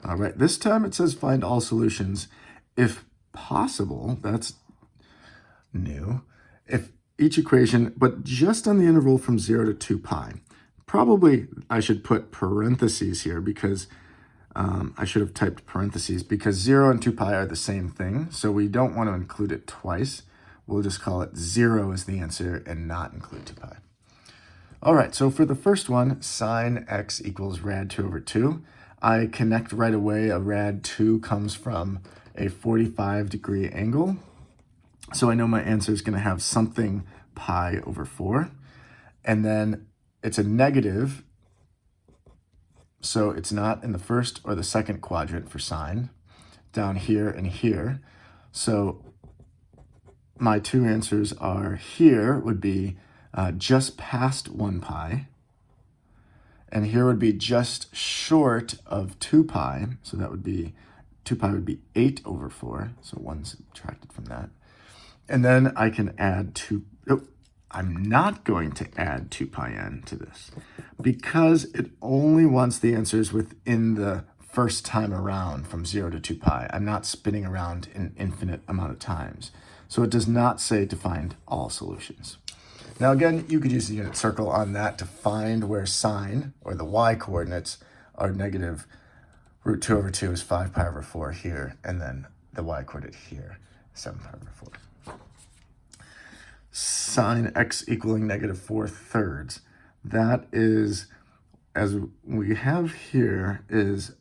All right, this time it says find all solutions. If possible, that's new. If each equation, but just on the interval from 0 to 2 pi. Probably I should put parentheses here because I should have typed parentheses because 0 and 2 pi are the same thing. So we don't want to include it twice. We'll just call it 0 as the answer and not include 2 pi. All right, so for the first one, sine x equals rad 2 over 2. I connect right away. A rad 2 comes from a 45-degree angle. So I know my answer is going to have something pi over 4. And then it's a negative, so it's not in the first or the second quadrant for sine, down here and here. So my two answers are here would be just past 1 pi, and here would be just short of 2 pi, so that would be, 2 pi would be 8 over 4, so 1 subtracted from that. And then I can add 2, I'm not going to add 2 pi n to this because it only wants the answers within the first time around from 0 to 2 pi. I'm not spinning around an infinite amount of times. So it does not say to find all solutions. Now again, you could use the unit circle on that to find where sine, or the y coordinates, are negative root 2 over 2 is 5 pi over 4 here, and then the y coordinate here, 7 pi over 4. Sine x equaling negative 4/3. That is, as we have here, is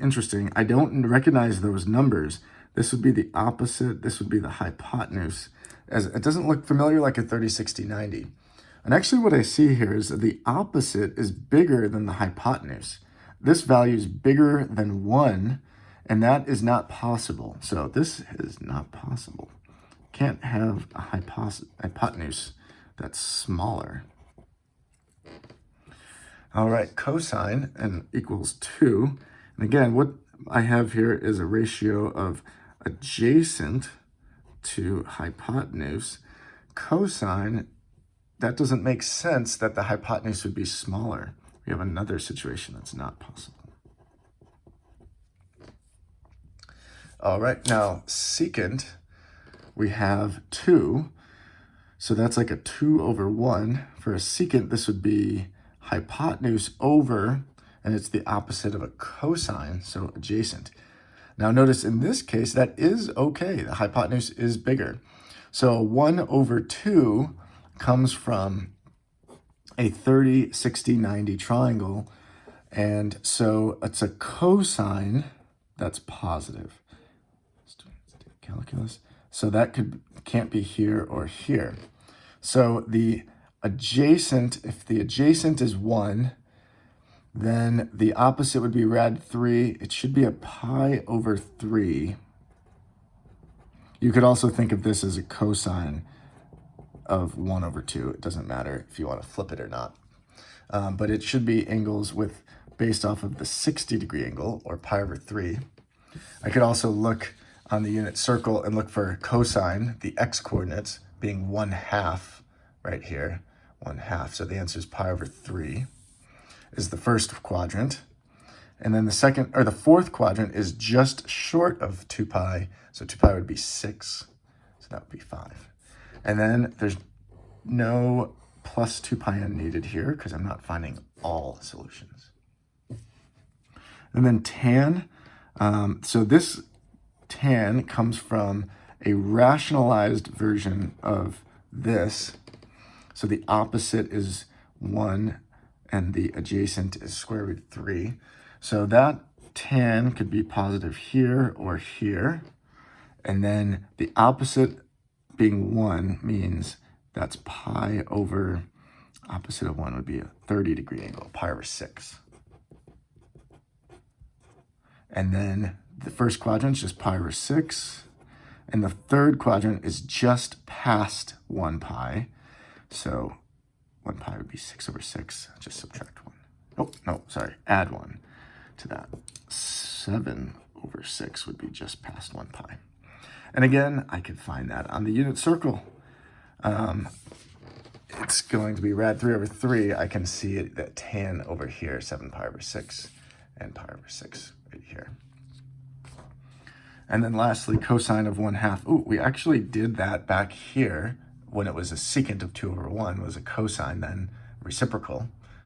interesting. I don't recognize those numbers. This would be the opposite. This would be the hypotenuse. As it doesn't look familiar like a 30, 60, 90. And actually what I see here is that the opposite is bigger than the hypotenuse. This value is bigger than 1, and that is not possible. So this is not possible. Can't have a hypotenuse that's smaller. All right, cosine and equals 2. And again, what I have here is a ratio of adjacent to hypotenuse. Cosine, that doesn't make sense that the hypotenuse would be smaller. We have another situation that's not possible. All right, now secant, we have 2. So that's like a 2 over 1. For a secant, this would be hypotenuse over, and it's the opposite of a cosine, so adjacent. Now notice in this case, that is okay. The hypotenuse is bigger. So 1 over 2 comes from a 30, 60, 90 triangle. And so it's a cosine that's positive. Calculus. So that can't be here or here. So the adjacent, if the adjacent is 1, then the opposite would be rad 3. It should be a pi over 3. You could also think of this as a cosine of 1 over 2. It doesn't matter if you want to flip it or not. But it should be angles based off of the 60-degree angle, or pi over 3. I could also look on the unit circle and look for cosine, the x-coordinates, being 1/2 right here, 1/2. So the answer is pi over 3 is the first quadrant. And then the fourth quadrant is just short of 2 pi. So 2 pi would be 6. So that would be 5. And then there's no plus 2 pi n needed here because I'm not finding all solutions. And then tan. So this tan comes from a rationalized version of this. So the opposite is 1 and the adjacent is square root 3. So that tan could be positive here or here. And then the opposite being 1 means that's pi over, opposite of 1 would be a 30-degree angle, pi over 6. And then the first quadrant is just pi over 6. And the third quadrant is just past 1 pi. So 1 pi would be 6 over 6. Just subtract 1. Oh, no, sorry, add 1 to that. 7 over 6 would be just past 1 pi. And again, I could find that on the unit circle. It's going to be rad 3 over 3. I can see it, that tan over here, 7 pi over 6, and pi over 6 right here. And then lastly, cosine of 1/2. Ooh, we actually did that back here when it was a secant of 2/1, was a cosine then, reciprocal.